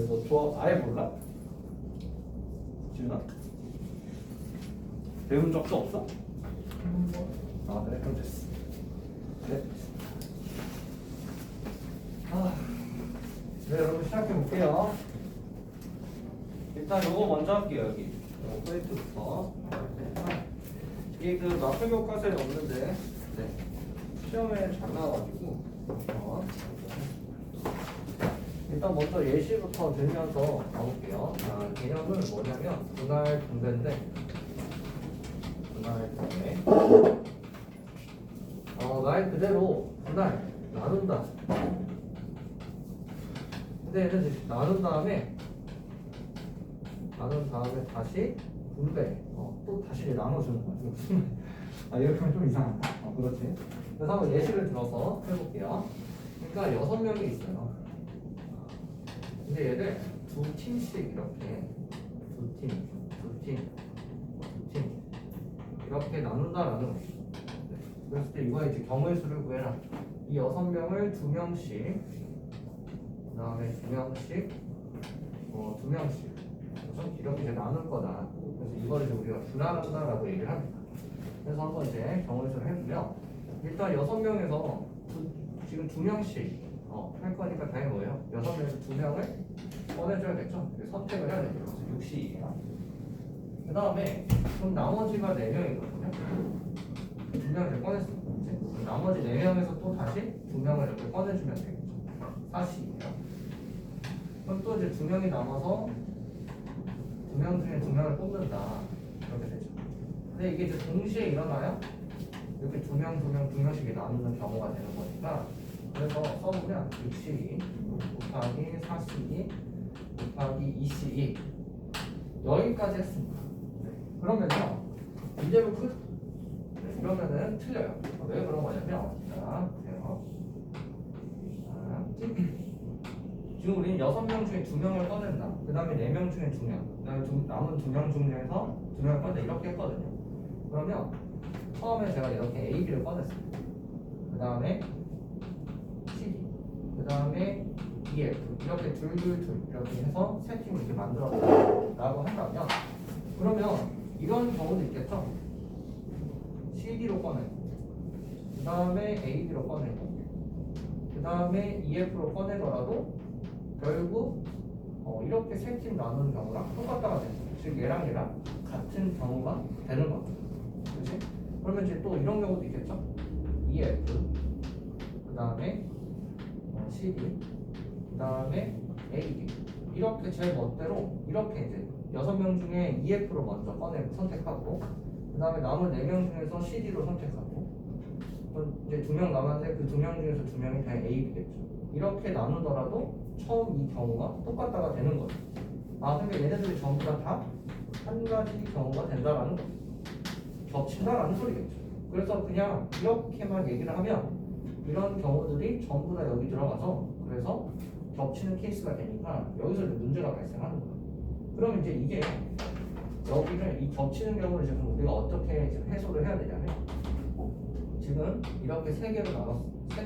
너 조합 아예 몰라? 지훈아? 배운 적도 없어? 아 그래? 그럼 됐어. 그래? 네 여러분 시작해 볼게요. 일단 요거 먼저 할게요. 여기 포인트부터. 이게 그 마표 교과서에 없는데 시험에 잘 나와가지고 일단 먼저 예시부터 들면서 가볼게요. 개념은 뭐냐면 분할 분배인데 분할 분배 말 그대로 분할 나눈다. 근데 얘는 나눈 다음에 다시 분배 또 다시 나눠주는 거야. 이렇게 하면 좀 이상하다. 그렇지. 그래서 한번 예시를 들어서 해볼게요. 그러니까 6명이 있어요. 근데 얘를 두 팀씩 이렇게 두 팀 이렇게 나눈다라는 거죠. 그랬을 때 이거 이제 경우의 수를 구해라. 이 6명을 2명씩, 그 다음에 2명씩, 2명씩 이렇게 이제 나눌 거다. 그래서 이거를 이제 우리가 분할한다라고 얘기를 합니다. 그래서 한번 이제 경우의 수를 해보면 일단 6명에서 지금 2명씩 할 거니까 당연히 뭐예요? 6명에서 2명을 꺼내줘야겠죠? 선택을 해야 되죠. 그래서 60이에요. 그 다음에 그럼 나머지가 4명이거든요. 2명을 꺼냈습니다. 그럼 나머지 4명에서 또 다시 2명을 이렇게 꺼내주면 되겠죠. 40이에요. 그럼 또 이제 2명이 남아서 2명 중에 2명을 뽑는다. 이렇게 되죠. 근데 이게 이제 동시에 일어나요? 이렇게 2명씩이 나누는 경우가 되는 거니까 그래서 써보면 62 곱하기 42 곱하기 22 여기까지 했습니다. 그러면요 문제를 그러면은 틀려요. 왜 그런 거냐면 자 보세요. 지금 우리는 6명 중에 2명을 꺼낸다. 그 다음에 4명 중에 2명, 그 다음에 남은 2명 중에서 2명을 꺼낸다. 이렇게 했거든요. 그러면 처음에 제가 이렇게 A, B를 꺼냈습니다. 그 다음에 CD, 그 다음에 EF 이렇게 둘 이렇게 해서 세 팀을 이렇게 만들었다라고 한다면 그러면 이런 경우도 있겠죠. CD로 꺼내고 그 다음에 AB로 꺼내고 그 다음에 EF로 꺼내더라도 결국 이렇게 세 팀 나누는 경우랑 똑같다가 되는 거예요. 즉 얘랑 같은 경우가 되는 거죠. 그렇지? 그러면 이제 또 이런 경우도 있겠죠. EF 그 다음에 CD 그 다음에 AD 이렇게 제 멋대로 이렇게 이제 6명 중에 EF로 먼저 선택하고 그 다음에 남은 4명 중에서 CD로 선택하고 이제 2명 남았는데 그 2명 중에서 2명이 그냥 AB겠죠. 이렇게 나누더라도 처음 이 경우가 똑같다가 되는 거죠. 근데 얘네들이 전부 다 한 가지 경우가 된다라는 거죠. 겹친다라는 소리겠죠. 그래서 그냥 이렇게만 얘기를 하면 이런 경우들이 전부 다 여기 들어가서 그래서 겹치는 케이스가 되니까 여기서 문제가 발생하는 거예요. 그럼 이제 이게 여기를 이 겹치는 경우를 지금 우리가 어떻게 지금 해소를 해야 되냐면 지금 이렇게 세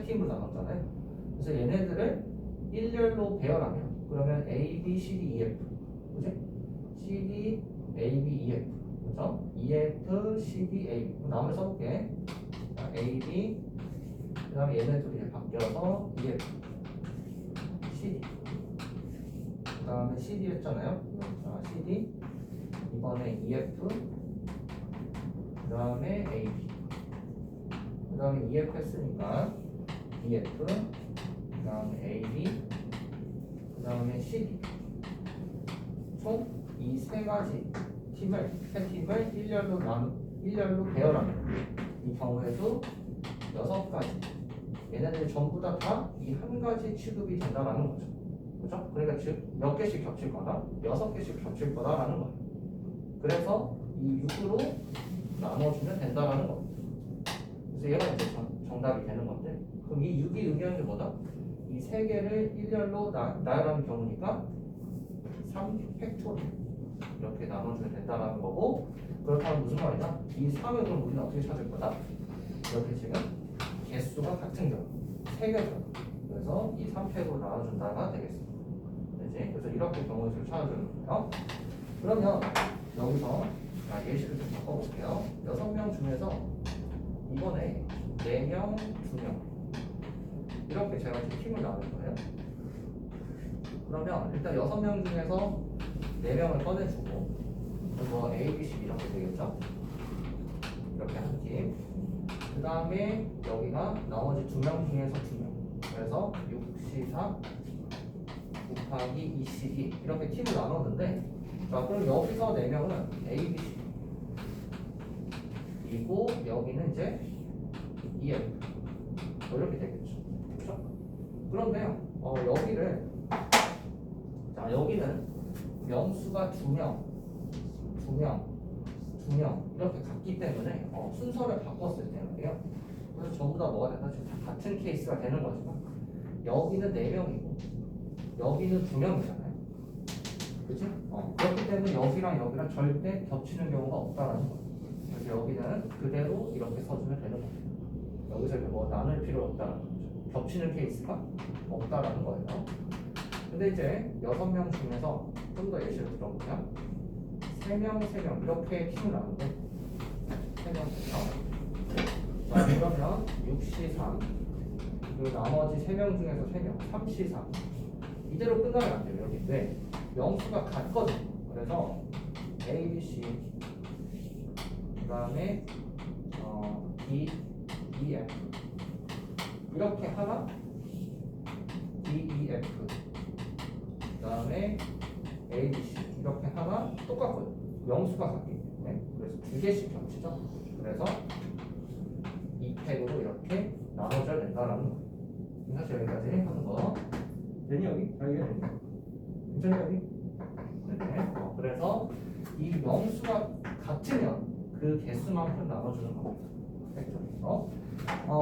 팀으로 나눴잖아요. 그래서 얘네들을 일렬로 배열하면 그러면 A, B, C, D, E, F 그지? C, D, A, B, E, F 그죠? E, F, C, D, A B 나머지 써볼게. A, B 그 다음에 얘네들이 이제 바뀌어서 E, F C, D 그 다음에 C, D 했잖아요. C, D 이번에 E, F 그 다음에 A, B 그 다음에 EF 했으니까 EF 그 다음에 AB 그 다음에 CD 총 이 세 가지 세 팀을 일렬로 배열하면 이 경우에도 6가지 얘네들이 전부 다 이 한 가지 취급이 된다라는 거죠. 그죠? 그러니까 즉 몇 개씩 겹칠 거다? 6개씩 겹칠 거다라는 거예요. 그래서 이 6으로 나눠주면 된다라는 거예요. 그래서 얘가 이제 정답이 되는 건데 그럼 이 6이 의미하는 게 뭐다? 이 세 개를 일렬로 나열하는 경우니까 3팩토리얼 이렇게 나눠주면 된다라는 거고 그렇다면 무슨 말이냐? 이 3을 그럼 우리는 어떻게 찾을 거다? 이렇게 지금 개수가 같은 경우 3개죠. 그래서 이 3팩으로 나눠준다가 되겠습니다. 그렇지? 그래서 이렇게 경우의 수를 찾아주는 거예요. 그러면 여기서 자, 예시를 좀 바꿔볼게요. 6명 중에서 이번에 4명, 2명 이렇게 제가 지금 팀을 나눌 거예요. 그러면 일단 6명 중에서 4명을 꺼내주고 뭐 A, B, C 이렇게 되겠죠? 이렇게 한 팀. 그 다음에 여기가 나머지 2명 중에서 2명. 그래서 6C4 곱하기 2C2 이렇게 팀을 나눴는데, 자 그럼 여기서 4명은 A, B, C 이고 여기는 이제 EF 이렇게 되겠죠. 그렇죠? 그런데요, 여기를 자 여기는 명수가 2명, 2명, 2명 이렇게 같기 때문에 순서를 바꿨을 때는요. 그래서 전부 다 뭐가 된다? 지금 다 같은 케이스가 되는 거지만 여기는 4명이고 여기는 2명이잖아요. 그치? 그렇기 때문에 여기랑 여기랑 절대 겹치는 경우가 없다라는 거예요. 그래서 여기는 그대로 이렇게 써주면 되는 거예요. 여기서 뭐 나눌 필요 없다라는 거죠. 겹치는 케이스가 없다라는 거예요. 근데 이제 6명 중에서 좀 더 예시를 들어보면 3명, 3명 이렇게 팀을 나누는데 3명, 3명 자 그러면 6C3 그 나머지 3명 중에서 3명 3C3 이대로 끝나면 안 돼요. 여기 왜? 명수가 같거든요. 그래서 A, B, C 그 다음에 D, E, F 이렇게 하나 D, E, F 그 다음에 A, B, C 이렇게 하나 똑같거든요. 명수가 같기 때문에. 그래서 2개씩 겹치죠. 그래서 2팩으로 이렇게 나눠줘야 된다라는 거예요. 사실 여기까지 하는 거 되니 여기? 아 이게 되니? 괜찮니 여기? 네. 그래서 이 명수가 같으면 그 개수만큼 나눠주는 겁니다.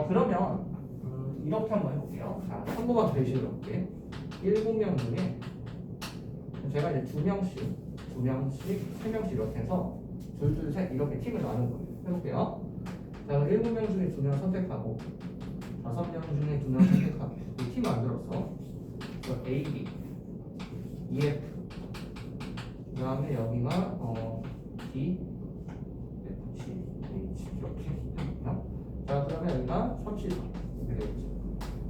그러면 이렇게 한번 해볼게요. 자, 한 번만 더 예시를 볼게. 7명 중에 제가 이제 2명씩, 3명씩 이렇게 해서 둘, 셋 이렇게 팀을 나눈 거예요. 해볼게요. 자, 7명 중에 2명 선택하고 5명 중에 2명 선택하고 팀 만들어서 A, B, EF 그 다음에 여기가 D, F, G, H 이렇게 해볼게요. 자 그러면 여기가 3C4 이렇게 되겠죠.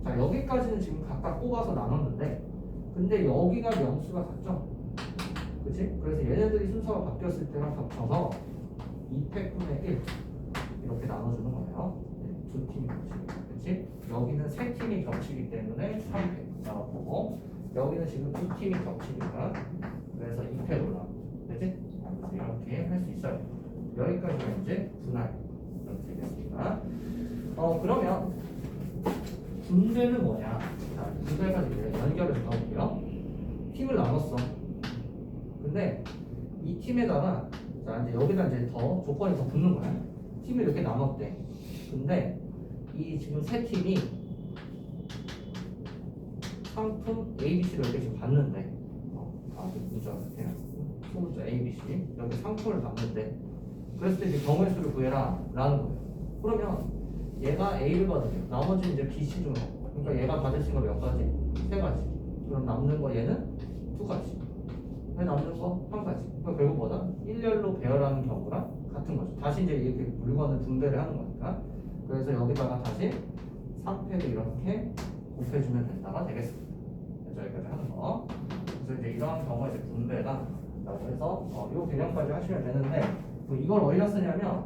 자 여기까지는 지금 각각 뽑아서 나눴는데 근데 여기가 명수가 같죠? 그치? 그래서 얘네들이 순서가 바뀌었을 때랑 겹쳐서 2팩분의 1 이렇게 나눠주는 거예요. 네, 두 팀이 겹치기. 그치? 여기는 세 팀이 겹치기 때문에 3팩 나눠보고 여기는 지금 두 팀이 겹치니까 그래서 2팩으로 나눠. 그치? 이렇게 할 수 있어요. 여기까지가 이제 분할 이렇게 되겠습니다. 그러면 분배는 뭐냐? 자, 분배까지 연결해서 가볼게요. 팀을 나눴어. 근데 이 팀에다가 자 이제 여기다 이제 더 조건이 더 붙는 거야. 팀을 이렇게 나눴대. 근데 이 지금 세 팀이 상품 A, B, C를 이렇게 지금 받는데 문자 그냥 소문자 A, B, C 여기 상품을 받는데 그랬을 때 이제 경우의 수를 구해라 라는 거예요. 그러면 얘가 A를 받으면 나머지 이제 B, C 중에 그러니까 얘가 받으신 거 몇 가지? 3가지. 그럼 남는 거 얘는 2가지. 남는 거 1가지. 그러니까 결국 뭐다? 일렬로 배열하는 경우랑 같은 거죠. 다시 이제 이렇게 물건을 분배를 하는 거니까. 그래서 여기다가 다시 3팩을 이렇게 곱해주면 된다가 되겠습니다. 그래서 여기까지 하는 거. 그래서 이제 이런 경우에 이제 분배다. 라고 해서 이 개념까지 하시면 되는데 이걸 어디다 쓰냐면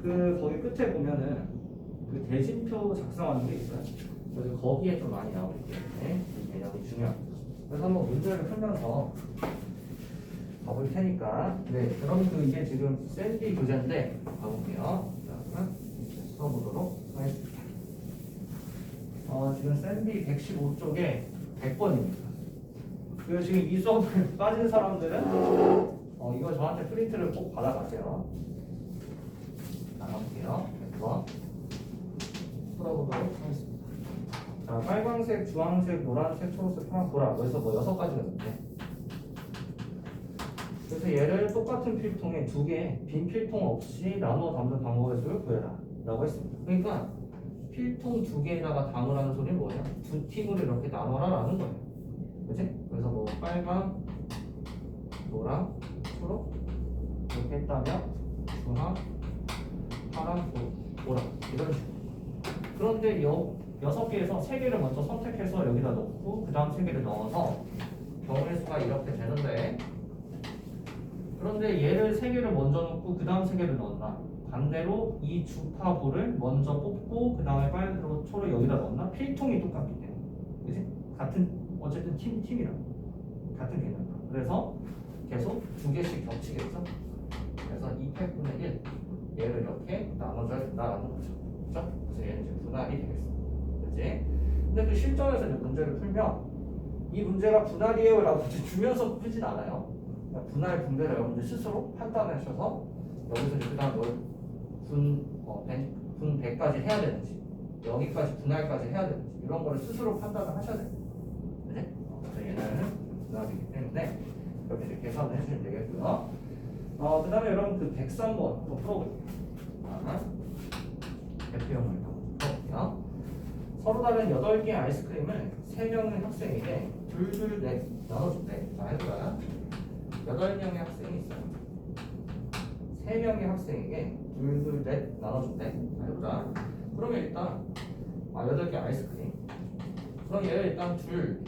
그 거기 끝에 보면은 그 대진표 작성하는 게 있어요. 그래서 거기에 좀 많이 나오기 때문에 이 개념이 중요합니다. 그래서 한번 문제를 풀면서 가볼 테니까 그럼 이게 지금 샌디 교재인데 가볼게요. 자 그러면 써보도록 하겠습니다. 지금 샌디 115쪽에 100번입니다. 그 지금 이 수업을 빠진 사람들은 이거 저한테 프린트를 꼭 받아가세요. 나가볼게요. 100번 풀어보도록 하겠습니다. 자, 빨강색, 주황색, 노란색, 초록색, 파란, 보라. 그래서 뭐 6가지가 있는데 그래서 얘를 똑같은 필통에 2개 빈 필통 없이 나누어 담는 방법의 수를 구해라 라고 했습니다. 그러니까 필통 2개에다가 담으라는 소리는 뭐예요? 두 팀으로 이렇게 나눠라 라는 거예요. 그치? 그래서 뭐 빨강, 노랑, 초록 이렇게 했다면 중앙, 파랑, 보라 이런 식으로. 그런데 6개에서 3개를 먼저 선택해서 여기다 넣고 그 다음 3개를 넣어서 경우의 수가 이렇게 되는데, 그런데 얘를 3개를 먼저 넣고 그 다음 3개를 넣었나? 반대로 이 주파부를 먼저 뽑고 그 다음에 빨간으로 초를 여기다 넣었나? 필통이 똑같기 때문에, 그치? 같은 어쨌든 팀이라 같은 개념. 그래서 계속 2개씩 겹치겠죠? 그래서 2팩분의 1 얘를 이렇게 나눠줘야 된다라는 거죠. 그렇죠? 그래서 얘는 이제 분할이 되겠습니다. 그치? 근데 또 실전에서 이제 문제를 풀면 이 문제가 분할이에요 라고 주면서 풀진 않아요. 그러니까 분할 분배를 여러분들 스스로 판단하셔서 여기서 이제 그 다음 뭘 분 100까지 해야 되는지 여기까지 분할까지 해야 되는지 이런 거를 스스로 판단을 하셔야 돼요. 그치? 그래서 얘는 분할이기 때문에 이렇게 이제 계산을 해주시면 되겠고요. 그 다음에 여러분 그 103번 또 풀어볼게요. 대표형을 풀어볼게요. 서로 다른 8개의 아이스크림을 3명의 학생에게 둘둘 나눠줬대. 자, 해보자. 8명의 학생이 있어요. 3명의 학생에게 둘둘 나눠줬대. 자, 해보자. 그러면 일단 8개 아이스크림. 그럼 얘를 일단 둘,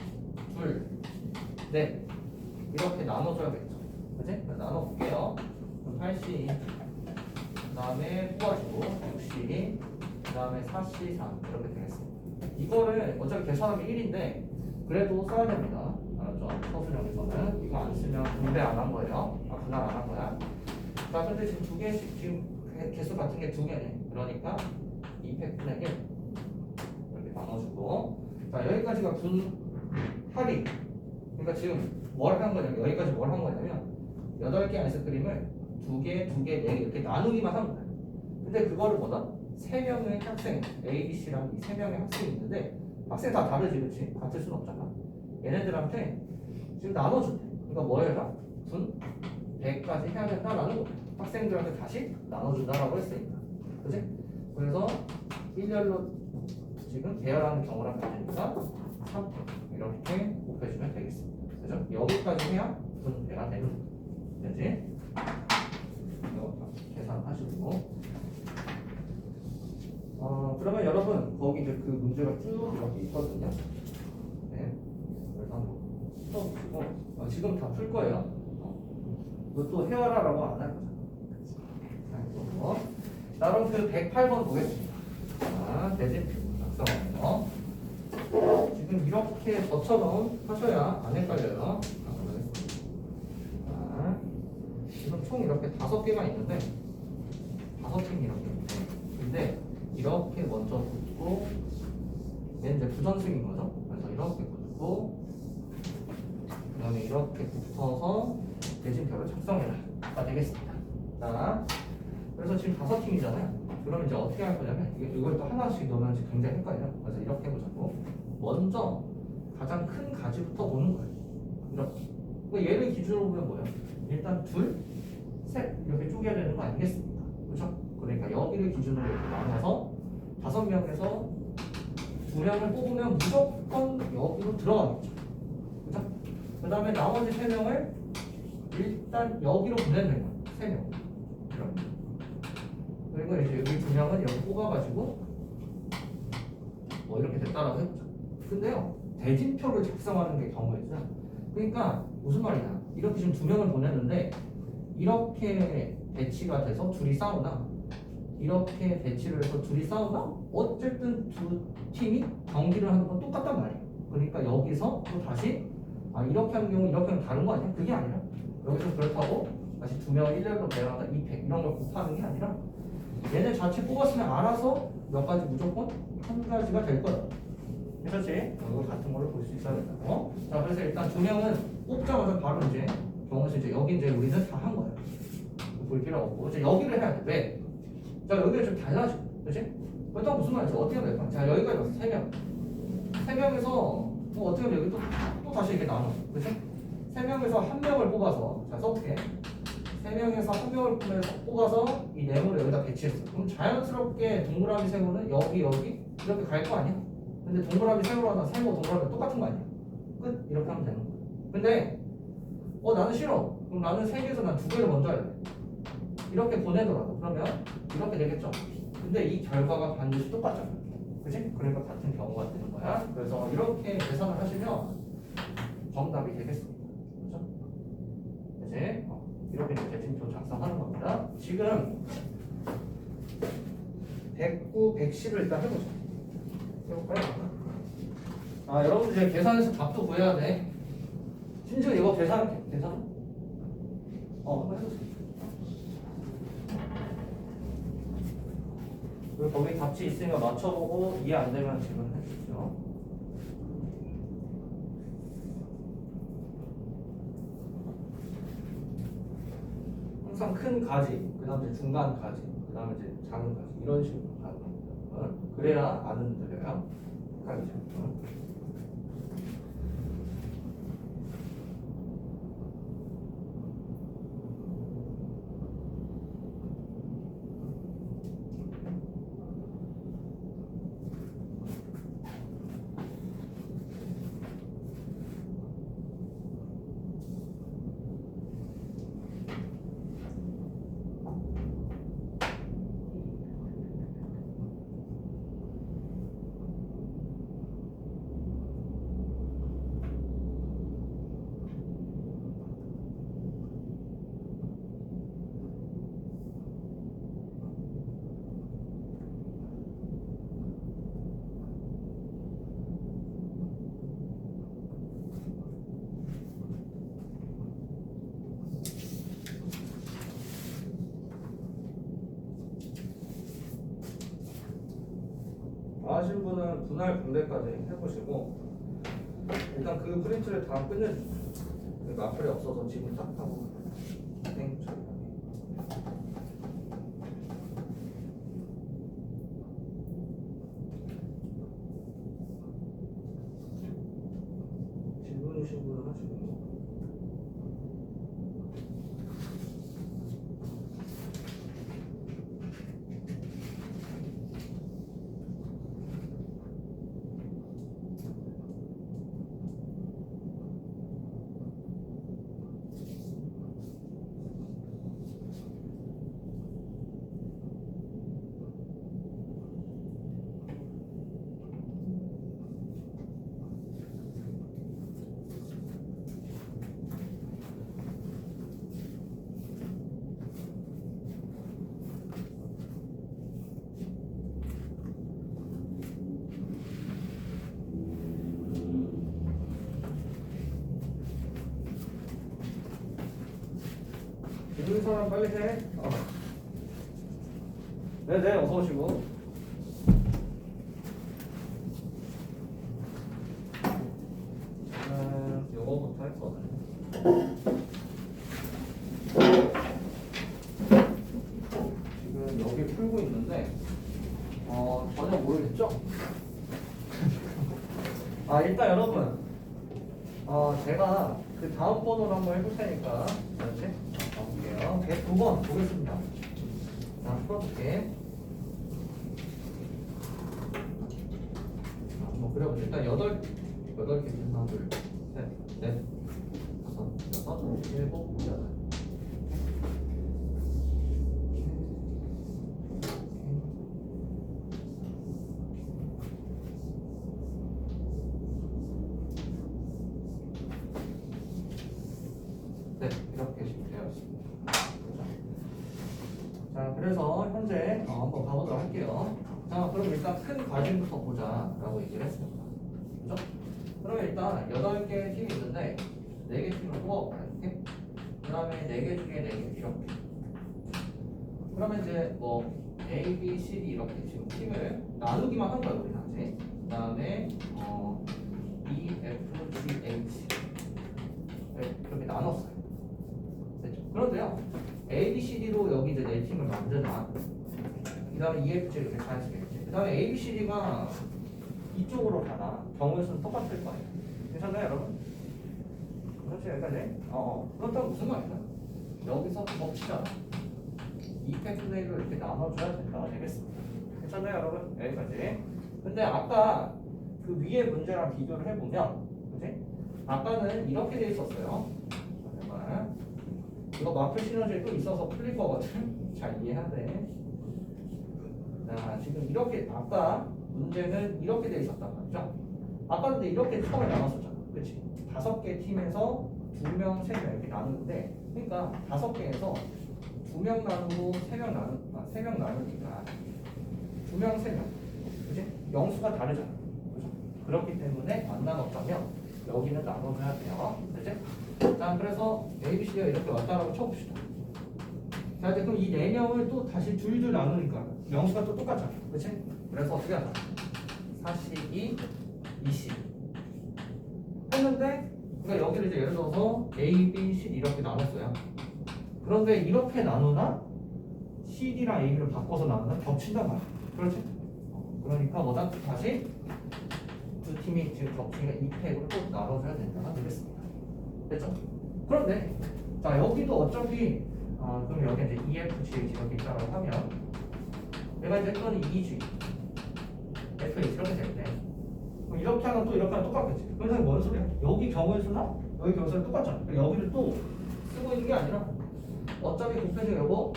넷 이렇게 나눠줘야겠죠. 그치? 나눠볼게요. 8C 그 다음에 뽑아주고 6C 그 다음에 4C 3 이렇게 되겠습니다. 이거를 어차피 계산하면 1인데 그래도 써야 됩니다. 알았죠? 서술형에서는 이거 안 쓰면 분배 안 한 거예요. 분할 안 한 거야. 자, 근데 지금 2개씩 지금 개수 같은 게 2개네. 그러니까 2팩분의 1 이렇게 나눠주고, 자, 여기까지가 분할이. 그러니까 지금 뭘 한 거냐면 여기까지 뭘 한 거냐면 8개 아이스크림을 2개, 4개 이렇게 나누기만 한 거예요. 근데 그거를 뭐다? 3명의 학생 A, B, C랑 이 3명의 학생이 있는데 학생 다 다르지, 그치? 같을 수는 없잖아. 얘네들한테 지금 나눠준대. 그러니까 뭐 해라? 분 100까지 해야 된다라는 거. 학생들한테 다시 나눠준다라고 했으니까, 그치? 그래서 일렬로 지금 배열하는 경우랑 같으니까 3팩 이렇게 곱해주면 되겠습니다. 그죠? 여기까지 해야 분배가 되는 거죠. 되지? 이거 계산하시고. 그러면 여러분 거기 이제 그 문제가 쭉 이렇게 있거든요. 네. 그래서 한번 풀어보시고 지금 다 풀 거예요. 이것도 해와라라고 안 할 거죠. 자, 그럼 그 108번 보겠습니다. 자, 대진 작성하는 지금 이렇게 젖혀놓은 하셔야 안 헷갈려요. 지금 총 이렇게 5개가 있는데 5팀이 이렇게 있는데, 근데 이렇게 먼저 붙고 얘는 이제 부전승인 거죠. 그래서 이렇게 붙고 그 다음에 이렇게 붙어서 대진표를 작성해라 되겠습니다. 자, 그래서 지금 5팀이잖아요. 그럼 이제 어떻게 할 거냐면 이걸 또 하나씩 넣으면 굉장히 헷갈려요. 그래서 이렇게 해보자고. 먼저 가장 큰 가지부터 보는 거예요. 이렇게. 그러니까 얘를 기준으로 보면 뭐예요? 일단 둘, 셋 이렇게 쪼개야 되는 거 아니겠습니까? 그렇죠? 그러니까 여기를 기준으로 이렇게 나눠서 5명에서 2명을 뽑으면 무조건 여기로 들어가겠죠. 그렇죠? 그 다음에 나머지 3명을 일단 여기로 보내는 거예요. 3명. 그리고 이제 여기 2명은 이렇게 뽑아가지고 뭐 이렇게 됐다라고 해보죠. 근데요, 대진표를 작성하는 게 경우에죠. 그러니까 무슨 말이냐? 이렇게 지금 2명을 보냈는데 이렇게 배치가 돼서 둘이 싸우나, 이렇게 배치를 해서 둘이 싸우나, 어쨌든 두 팀이 경기를 하는 건 똑같단 말이에요. 그러니까 여기서 또 다시 이렇게 하는 경우 이렇게 하면 다른 거 아니야? 그게 아니라 여기서 그렇다고 다시 2명을 일렬로 배열하다 200 이런 걸 곱하는 게 아니라 얘네 자체 뽑았으면 알아서 몇 가지 무조건 한 가지가 될 거야. 그렇지? 이거 같은 걸로 볼 수 있어야 된다고. 자, 그래서 일단 2명은 뽑자마자 바로 이제 경우에서 이제 여기 이제 우리는 다 한 거예요. 볼 필요 없고 이제 여기를 해야 돼. 왜? 자, 여기가 좀 달라져. 그렇지? 그렇다고 무슨 말이지? 어떻게 하면 될까? 자, 여기까지 와서 3명. 3명에서 뭐 어떻게 하면 여기 또 다시 이렇게 나눠. 그렇지? 3명에서 1명을 뽑아서, 자, 써볼게. 3명에서 1명을 뽑아서 이 네모를 여기다 배치했어. 그럼 자연스럽게 동그라미 세모는 여기 이렇게 갈 거 아니야? 근데 동그라미 세모랑 세모 동그라미 똑같은 거 아니야? 끝? 이렇게 하면 되는 거야. 근데 나는 싫어. 그럼 나는 3개에서 난 2개를 먼저 할래. 이렇게 보내더라도 그러면 이렇게 되겠죠. 근데 이 결과가 반드시 똑같잖아. 그치? 그러니까 같은 경우가 되는 거야. 그래서 이렇게 계산을 하시면 정답이 되겠습니다. 그죠? 그치? 이렇게 이제 대칭표 작성하는 겁니다. 지금 109, 110을 일단 해보자. 해볼까요? 여러분 이제 계산해서 답도 구해야 돼. 심지어 이거 계산? 한번 해보세요. 그리고 거기 답지 있으면 맞춰보고 이해 안 되면 질문 해주시죠. 항상 큰 가지, 그 다음에 중간 가지, 그 다음에 이제 작은 가지 이런 식으로 가는 겁니다. 그래야 안 흔들려요. 헷갈리죠. 아시는 분은 분할 분배까지 해보시고 일단 그 프린트를 다 끝내주세요. 마플이 없어서 지금 딱 하고 땡 처리하게. 질문이신 분은 하시고 있는 사람 빨리 해. 네네, 어서 오시고. 요거부터 할 거거든요. 지금 여기 풀고 있는데 전혀 모르겠죠? 일단 여러분 제가 그 다음 번호로 한번 해볼 테니까 그렇지? 가볼게요. 109번 보겠습니다. 자, 풀어볼게. 뭐 그래보자. 일단 8개 하나, 둘, 셋, 넷, 다섯, 여섯, 일곱, 여덟. 네, 이렇게 되어 있습니다. 자, 그래서 현재 한번 가보도록 할게요. 자, 그럼 일단 큰 과정부터 보자라고 얘기를 했습니다. 그죠? 그러면 일단 8개의 팀이 있는데 4개 팀을 뽑아볼까요? 이렇게? 그 다음에 4개 중에 4개 이렇게. 그러면 이제 뭐 A, B, C, D 이렇게 지금 팀을 나누기만 한 거예요, 우리 단체. 그 다음에 E, F, G, H 이렇게 나눴어요. 됐죠? 그런데요, A, B, C, D로 여기 이제 4팀을 만드나. 그 다음에 E, F, G 이렇게 가야겠지. 그 다음에 A, B, C, D가 이쪽으로 가나 경우의 수는 똑같을 거예요. 괜찮나요, 여러분? 그렇지, 여기까지. 그렇다고 무슨 말이야? 여기서 덮치잖아. 이 팩트네이로 이렇게 나눠줘야 된다가 되겠습니다. 괜찮나요, 여러분? 여기까지. 근데 아까 그 위에 문제랑 비교를 해보면, 그지? 아까는 이렇게 돼 있었어요. 잠깐만. 이거 마플 시너지에 또 있어서 풀릴 거거든. 잘 이해해야 돼. 자, 지금 이렇게 아까 문제는 이렇게 돼 있었단 말이죠. 아까 근데 이렇게 처음에 나눴었잖아. 그치? 5개 팀에서 2명, 3명 이렇게 나누는데, 그러니까 5개에서 2명 나누고 3명 나누니까 2명, 3명. 그치? 영수가 다르잖아. 그죠? 그렇기 때문에 안 나눴다면 여기는 나눠줘야 돼요. 그치? 자, 그래서 ABC가 이렇게 왔다라고 쳐봅시다. 자, 이제 그럼 이 4명을 또 다시 둘 나누니까 영수가 또 똑같잖아. 그치? 그래서 어떻게 하자? 42, 20 했는데, 그러니까 여기를 이제 예를 들어서 A, B, C 이렇게 나눴어요. 그런데 이렇게 나누나 CD랑 AB를 바꿔서 나누나 겹친단 말이야. 그렇지? 그러니까 뭐다? 다시 두 팀이 지금 겹치니까 2팩으로 또 나눠줘야 된다가 되겠습니다. 됐죠? 그런데 자, 여기도 어차피 그럼 여기 이제 EFGH 이렇게 있다고 하면 내가 이제 또는 EG FH 이렇게 되는데, 그럼 이렇게 하면 또 이렇게 하면 똑같겠지. 그래서 뭔 소리야? 여기 경우의 수나 여기 경우의 수는 똑같잖아. 그러니까 여기를 또 쓰고 있는 게 아니라 어차피 곱해서 요거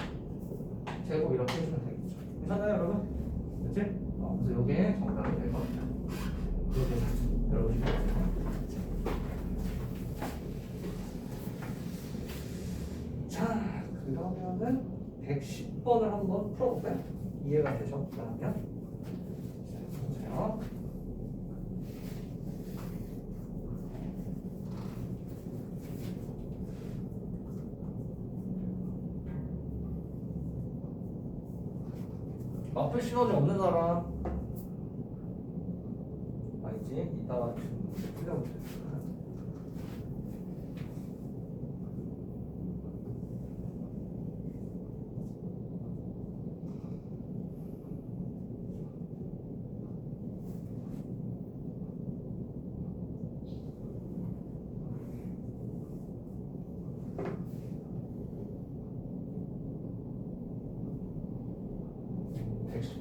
제곱 이렇게 해주면 되겠죠. 괜찮나요, 여러분? 그치? 그래서 요게 정답이 될 겁니다. 이렇게 여러분이 자, 그러면은 110번을 한번 풀어볼까요? 이해가 되셨다면? 자, 보세요. 마플 시너지 없는 사람 알지? 이따가 풀려보세요.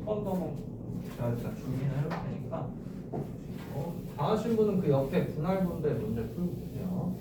한번 제가 준비를 해볼 테니까 다 하신 분은 그 옆에 분할분배 문제 풀고 계세요.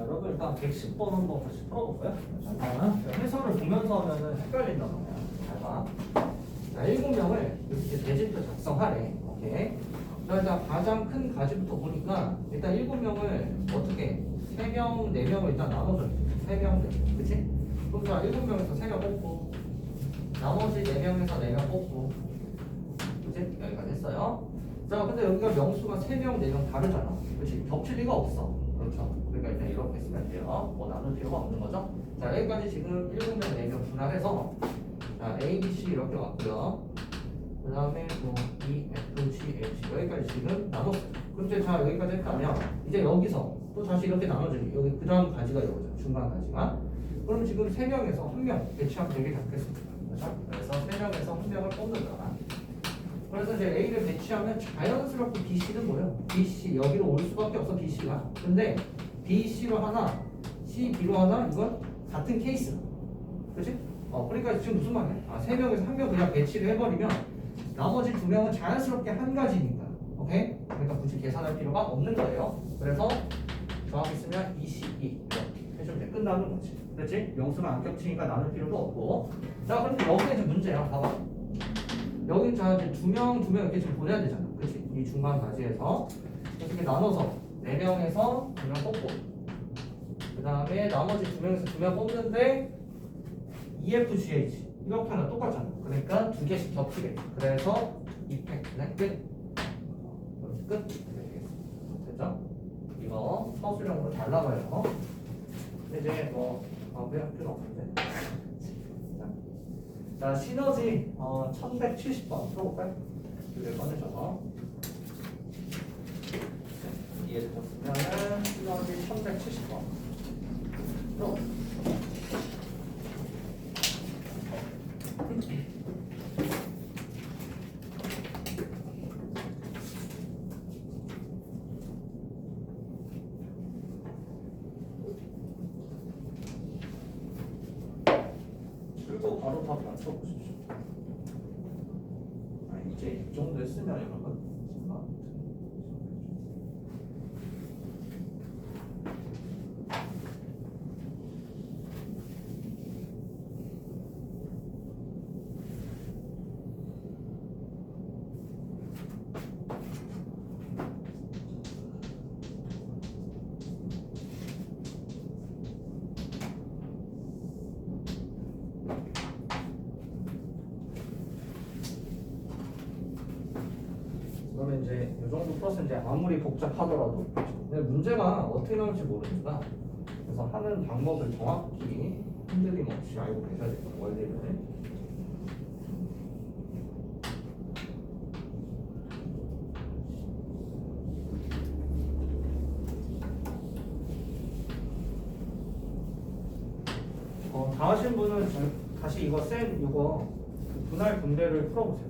여러분 일단 110번 한번 다시 풀어볼까요? 잠깐만. 해설을 보면서 하면은 헷갈린단 말이야. 잘 봐. 자, 7명을 이렇게 대진표 작성하래. 오케이. 자, 일단 가장 큰 가지부터 보니까 일단 7명을 어떻게 3명, 4명을 일단 나눠줘요. 3명, 4명. 그치? 그럼 자, 7명에서 3명 뽑고 나머지 4명에서 4명 뽑고, 그치? 여기까지 했어요. 자, 근데 여기가 명수가 3명, 4명 다르잖아. 그치? 겹칠 리가 없어. 그렇죠? 그러니까 일단 이렇게 쓰면 돼요. 뭐 나눌 필요가 없는 거죠. 자, 여기까지 지금 7명, 4명 분할해서 자, A, B, C 이렇게 왔고요. 그 다음에 뭐 E, F, G, H 여기까지 지금 나눴어요. 그럼 이제 자, 여기까지 했다면 이제 여기서 또 다시 이렇게 나눠주니 여기 그 다음 가지가 이거죠. 중간 가지가. 그럼 지금 3명에서 1명 배치하면 되게 잡겠습니다. 그렇죠? 그래서 3명에서 1명을 뽑는다. 그래서 이제 A를 배치하면 자연스럽게 BC는 뭐예요? BC 여기로 올 수밖에 없어. BC가. 근데 BC로 하나, C, B로 하나 이건 같은 케이스. 그렇지? 그러니까 지금 무슨 말이야? 3명에서 1명 그냥 배치를 해버리면 나머지 2명은 자연스럽게 한 가지니까. 오케이? 그러니까 굳이 계산할 필요가 없는 거예요. 그래서 정확히 쓰면 22 이렇게 해주면 끝나는 거지. 그렇지? 명수가 안 겹치니까 나눌 필요도 없고. 자, 그런데 여기가 이제 문제야. 봐봐. 여기 자 이제 두 명 이렇게 지금 보내야 되잖아. 그렇지? 이 중간 가지에서 이렇게 나눠서 4명에서 2명 뽑고, 그 다음에 나머지 2명에서 2명 뽑는데 EFGH 이렇게 하나 똑같잖아. 그러니까 2개씩 겹치겠지. 그래서 이펙트는 끝. 이렇게 끝. 됐죠? 이거 서술형으로 잘 나가요. 근데 이제 뭐 왜 필요 없는데. 자, 시너지 1170번 풀어볼까요? 이걸 꺼내줘서 이해되셨으면은 시너지 1170번 풀어. 그리고 바로 답 맞춰보십시오. 이제 이 정도 했으면 여러분 그러면 이제 이 정도 풀어서 이제 아무리 복잡하더라도 근데 문제가 어떻게 나올지 모르니까 그래서 하는 방법을 정확히 흔들림 없이 알고 계셔야 돼요. 원리를. 다 하신 분은 다시 이거 이거 분할 분배를 풀어보세요.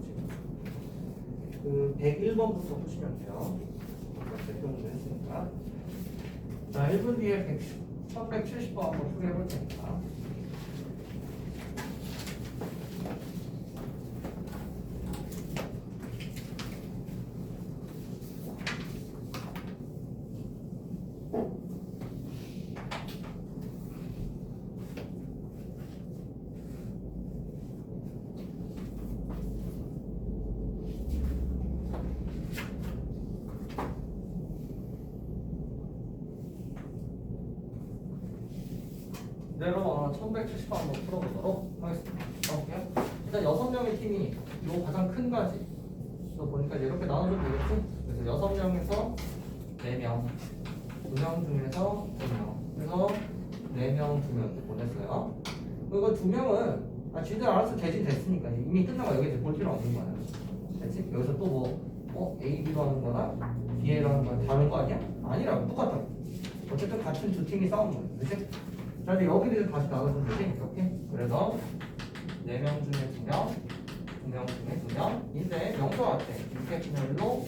지금 그 101번부터 푸시면 돼요. 이렇게 정도 했으니까. 자, 1분 뒤에 1170번 한번 풀이 해볼 테니까. 네, 여러분 1170번 한번 풀어보도록 하겠습니다. 가볼게요. 일단 6명의 팀이 이 가장 큰 가지 너 보니까 이렇게 나눠주면 되겠지? 그래서 6명에서 4명 2명 중에서 2명 그래서 4명 2명 이렇게 보냈어요. 그리고 2명은 지들 알아서 대신됐으니까 이미 끝난 거 여기 볼 필요 없는 거야. 됐지? 여기서 또 A, B로 하는 거나 B로 하는 거나 다른 거 아니야? 아니라고 똑같아. 어쨌든 같은 두 팀이 싸우는 거야. 그치? 자, 이제 여기를 다시 나눠주면 되지? 이렇게. 그래서 4명 중에 2명, 2명 중에 2명인데 명수와 같아. 이렇게 분열로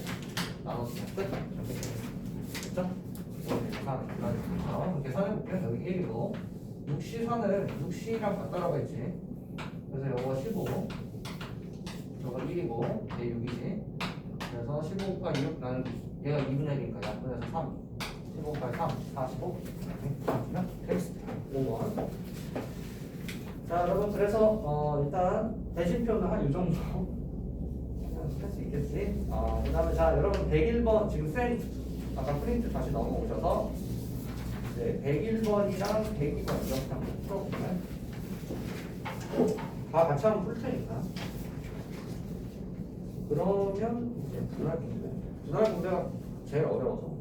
나눠주면 끝. 이렇게 되겠죠? 이거 계산해볼게요. 여기 1이고 6C4는 6C랑 같다라고 했지. 그래서 이거 15, 이거 1이고 얘 6이지. 그래서 15가 6, 나는 얘가 2분의 1이니까 약분해서 3, 15가 3, 45 그러면 텍스트 5번. 자, 여러분 그래서 일단 대신표는 한 이 정도 할 수 있겠지. 그 다음에 자, 여러분 101번 지금 아까 프린트 다시 넘어오셔서 네, 101번이랑 102번 이렇게 한번 풀어보면 다 같이 한번 풀 테니까. 그러면 이제 분할 분배가 제일 어려워서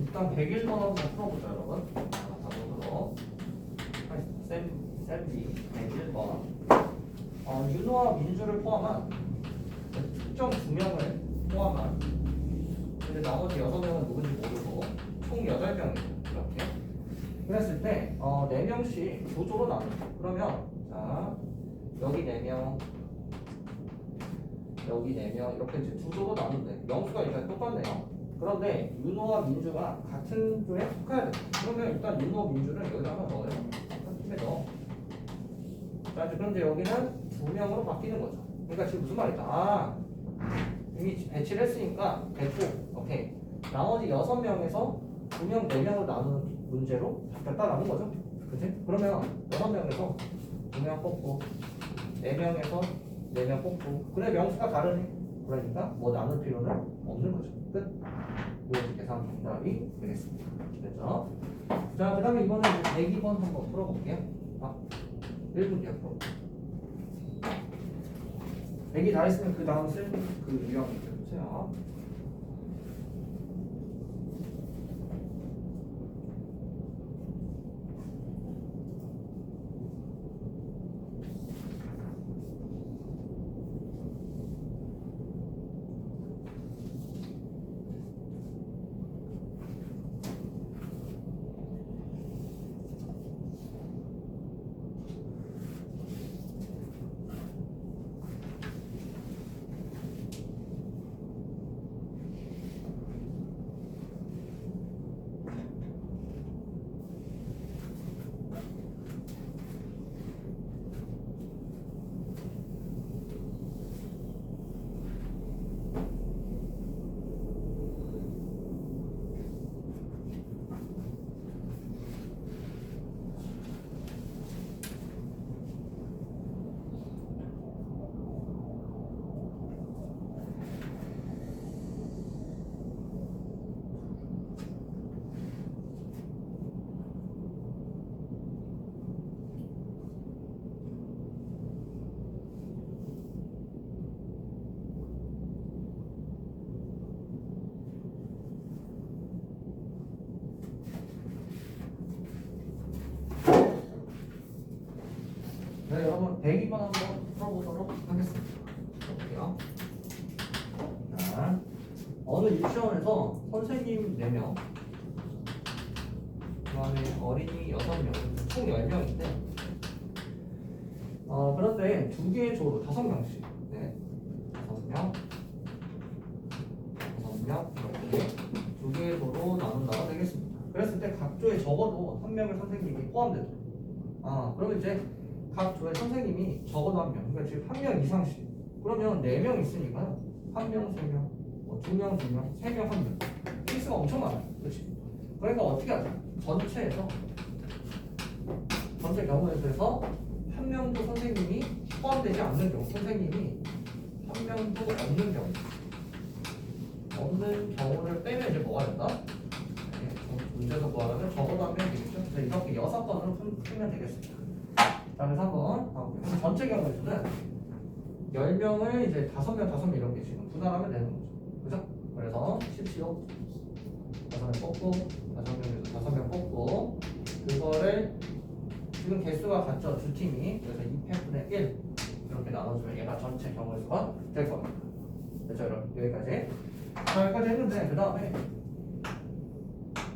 일단 101번 한번 풀어보자 여러분. 자동으로 셀비 101번. 윤호와 민주를 포함한 특정 2명을 포함한, 근데 나머지 6명은 누군지 모르고 총 8명이에요. 이렇게 그랬을 때 4명씩 조조로 나눠. 그러면 자 여기 4명, 여기 4명 이렇게 이제 두 조로 나누는데 명수가 일단 똑같네요. 그런데 윤호와 민주가 같은 조에 속해야 돼. 그러면 일단 윤호, 민주를 여기다가 넣어요. 한 팀에 넣어. 자 이제 그런데 여기는 2명으로 바뀌는 거죠. 그러니까 지금 무슨 말이다. 이미 배치를 했으니까 됐고, 오케이. 나머지 6명에서 2명, 4명으로 나누는 문제로 바뀌었다라는 거죠. 그치? 그러면 6명에서 2명 뽑고 4명에서 4명 뽑고, 그래 명수가 다르네. 그러니까 뭐 나눌 필요는 없는 거죠. 끝. 이것이 계산 정답이 되겠습니다. 됐죠? 자, 그 다음에 이번에 102번 한번 풀어볼게요. 1분 뒤에 풀어볼게요. 100이 다 있으면 그 다음 쓸 그 유형 해주세요. 네, 여러분 102번 한번 풀어보도록 하겠습니다. 볼게요. 자, 어느 유치원에서 선생님 4명, 그 다음에 어린이 6명, 총 10명인데 그런데 2개의 조로 5명씩, 네, 5명, 5명 이렇게 2개의 조로 나눈다가 되겠습니다. 그랬을 때 각 조에 적어도 1명의 선생님이 포함되죠. 그러면 이제 각 조의 선생님이 적어도 1명, 그러니까 지금 1명 이상씩. 그러면 4명 있으니까 1명, 3명, 2명, 2명, 3명, 1명. 케이스가 엄청 많아요. 그렇지? 그러니까 어떻게 하자? 전체에서, 전체 경우에서 1명도 선생님이 포함되지 않는 경우, 선생님이 1명도 없는 경우, 없는 경우를 빼면 이제 뭐가 된다? 네, 문제에서 구하려면 적어도 1명 되겠죠? 그래서 이렇게 6번으로 풀면 되겠습니다. 자, 그래서 한번 가볼게요. 전체 경우에서는 10명을 이제 5명 이렇게 지금 분할하면 되는 거죠. 그죠? 그래서 10cio 5명 뽑고 5명 뽑고, 그거를 지금 개수가 같죠? 두 팀이. 그래서 2팩분의 1 이렇게 나눠주면 얘가 전체 경우의 수가 될 겁니다. 됐죠? 여기까지. 자, 여기까지 했는데 그 다음에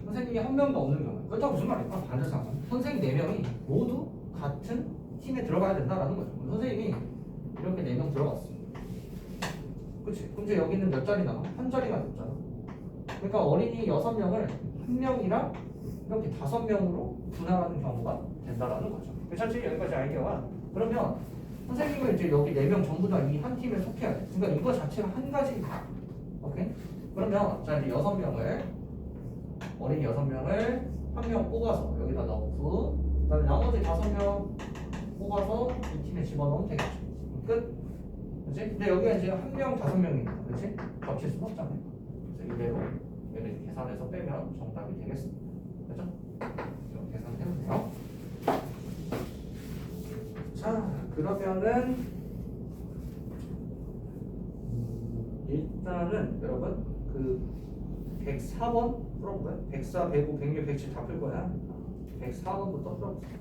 선생님이 1명도 없는 경우, 그렇다고 무슨 말일까? 반대상황. 선생님 4명이 모두 같은 팀에 들어가야 된다라는 거죠. 선생님이 이렇게 4명 들어갔어. 그치? 근데 여기는 몇 자리 남아? 한 자리가 됐잖아. 그러니까 어린이 6명을 1명이랑 이렇게 5명으로 분할하는 경우가 된다라는 거죠. 괜찮지? 여기까지 아이디어가. 그러면 선생님은 이제 여기 4명 전부 다 이 한 팀에 속해야 돼. 그러니까 이거 자체가 한 가지다. 오케이? 그러면 자 이제 6명을, 어린이 6명을 1명 뽑아서 여기다 넣고, 그 다음에 나머지 5명 뽑아서 이 팀에 집어넣으면 되겠죠. 끝. 그치? 근데 여기가 이제 1명 5명이니까, 그치? 겹칠 수는 없잖아요. 그래서 이대로 얘를 계산해서 빼면 정답이 되겠습니다. 그죠? 이렇게 계산해도 돼요. 자, 그러면은 일단은 여러분 104번 풀어볼까요? 104, 105, 106, 107 다 풀 거야. 104번부터 풀어볼게요.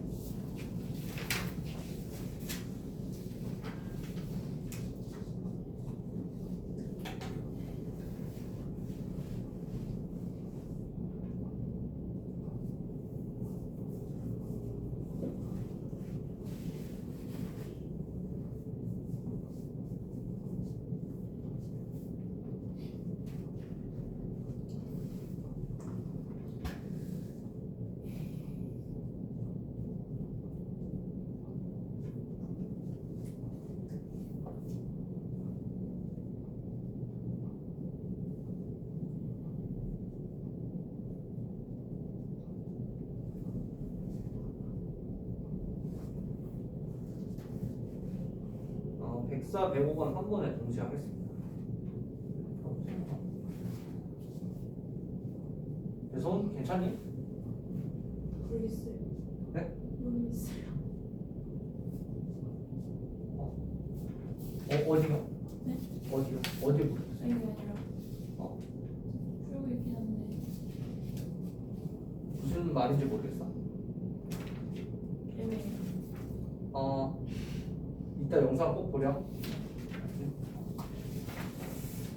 어, 104, 105번 한 번에 동시에 하겠습니다. 손 괜찮니? 모르겠어요. 네? 모르겠어요. 어디가? 네? 어디가? 어디 모르겠어요? 아니 그게 아니라 어? 풀고 있긴 한데 무슨 말인지 모르겠어. 애매해요. 이따 영상 꼭 보렴.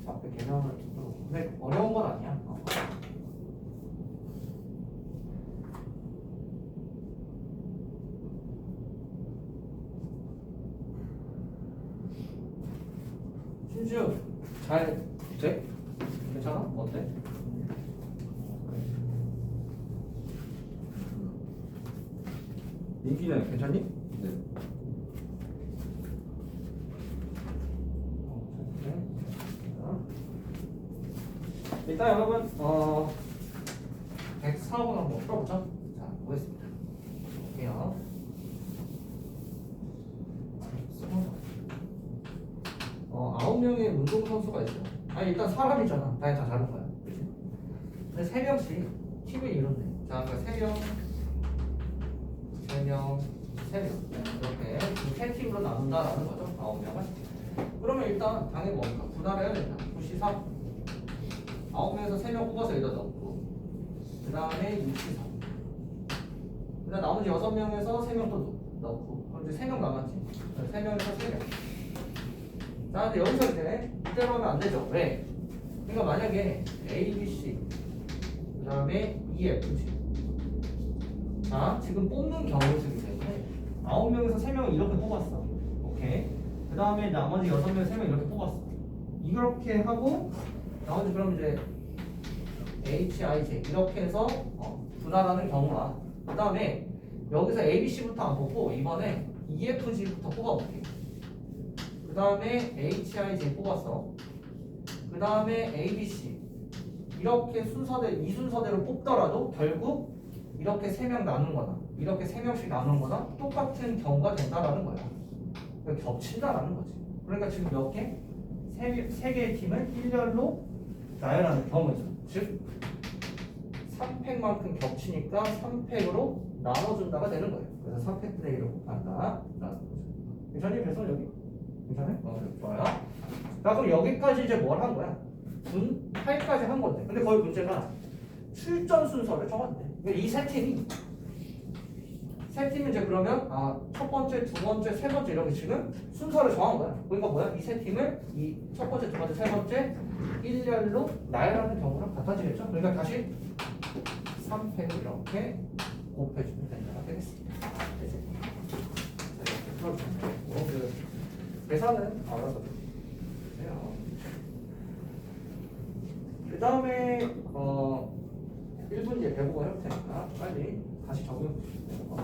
앞에 개념을 근데 어려운 건 아니야. 신주 잘 돼? 괜찮아? 어때? 민기는 괜찮니? 네. 일단 여러분 104번 한번 풀어보죠. 자 보겠습니다. 볼게요. 아홉 명의 운동선수가 있어요. 아니 일단 사람이잖아. 다 다른 거야. 그치? 근데 세 명씩 팀을 이뤘네. 자 그러니까 세 명, 세 명, 세 명 이렇게 세 팀으로 나눈다라는 거죠. 아홉 명을. 그러면 일단 당연히 뭡니까? 분할을 해야 된다. 구시사 9명에서 3명 뽑아서 여기다 넣고 그 다음에 64. 그 다음 나머지 6명에서 3명 또 넣고 그럼 이제 3명 남았지. 3명에서 3명. 자 근데 여기서 이대로 하면 안 되죠. 왜? 그러니까 만약에 A, B, C 그 다음에 E, F, G 자 지금 뽑는 경우이기 때문에 9명에서 3명을 이렇게 뽑았어. 오케이. 그 다음에 나머지 6명에서 3명 이렇게 뽑았어. 이렇게 하고 나머지 그럼 이제 H, I, J 이렇게 해서 분할하는 경우가 그 다음에 여기서 A, B, C부터 안 뽑고 이번에 E, F, G부터 뽑아볼게. 그 다음에 H, I, J 뽑았어. 그 다음에 A, B, C 이렇게 이 순서대로 뽑더라도 결국 이렇게 3명 나눈거나 이렇게 3명씩 나눈거나 똑같은 경우가 된다라는 거야. 그러니까 겹친다라는 거지. 그러니까 지금 몇 개? 세 개의 팀을 일렬로 나열하는 경우죠. 즉 3팩만큼 겹치니까 3팩으로 나눠준다가 되는 거예요. 그래서 3팩분의 1을 곱한다. 괜찮니? 그래서 여기? 괜찮아요? 좋아요. 자 그럼 여기까지 이제 뭘 한 거야? 분할까지 한 건데 근데 거의 문제가 출전 순서를 정한대. 이 세 팀이 이제 그러면 첫 번째, 두 번째, 세 번째 이렇게 지금 순서를 정한 거야. 그러니까 뭐야? 이 세 팀을 이 첫 번째, 두 번째, 세 번째 일렬로 나열하는 경우랑 같아지겠죠? 그러니까 다시 3팩을 이렇게 곱해주면 된다가 되겠습니다. 이제 이렇게 풀어주면 되고 그 계산은 알아서 해주세요. 그 다음에 1분 뒤에 배우고 해볼 테니까 빨리 다시 적용해 주시면 돼요.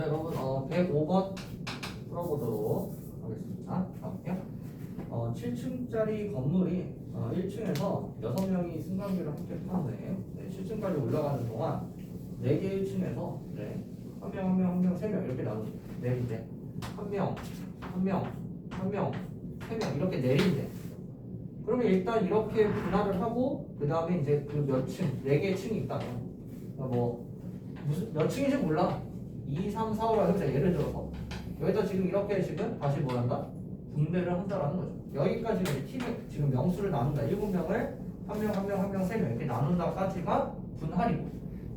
자 여러분 105번 풀어보도록 하겠습니다. 가볼게요. 7층짜리 건물이 1층에서 6명이 승강기를 함께 타는데 7층까지 올라가는 동안 4개 1층에서 한 명, 3명 이렇게 내린대. 한 명, 3명 이렇게 내린대. 그러면 일단 이렇게 분할을 하고 그 다음에 이제 그 몇 층, 4개의 층이 있다면 뭐 무슨 몇 층인지 몰라. 2, 3, 4, 5라 해보자. 예를 들어서 여기다 지금 이렇게 지금 다시 뭐한다? 분배를 한다라는 거죠. 여기까지가 이제 팀의 지금 명수를 나눈다. 7명을 한 명, 3명 이렇게 나눈다까지가 분할이고